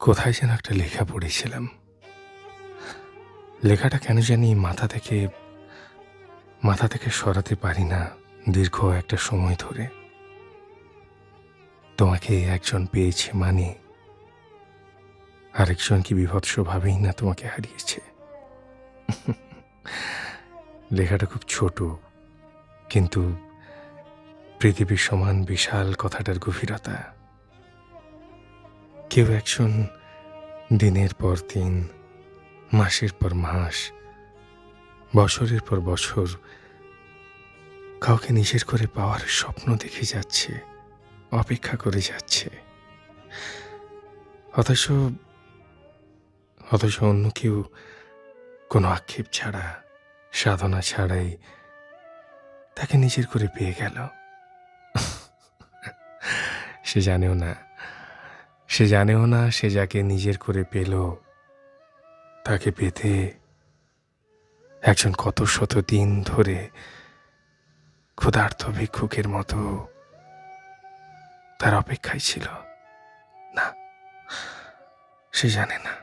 কোথায় যেন একটা লেখা পড়েছিলাম। লেখাটা কেন জানি মাথা থেকে সরাতে পারি না দীর্ঘ একটা সময় ধরে। তোমাকে একজন পেয়েছে মানে আরেকজন কি বিভৎসভাবেই না তোমাকে হারিয়েছে। লেখাটা খুব ছোট, কিন্তু পৃথিবীর সমান বিশাল কথাটার গভীরতা। কেউ একজন দিনের পর দিন, মাসের পর মাস, বছরের পর বছর কাউকে নিজের করে পাওয়ার স্বপ্ন দেখে যাচ্ছে, অপেক্ষা করে যাচ্ছে। অথচ অথচ অন্য কেউ কোনো আক্ষেপ ছাড়া, সাধনা ছাড়াই তাকে নিজের করে পেয়ে গেল। সে জানেও না সে যাকে নিজের করে পেল, তাকে পেতে একজন কত শত দিন ধরে ক্ষুধার্ত ভিক্ষুকের মতো তার অপেক্ষায় ছিল। না, সে জানে না।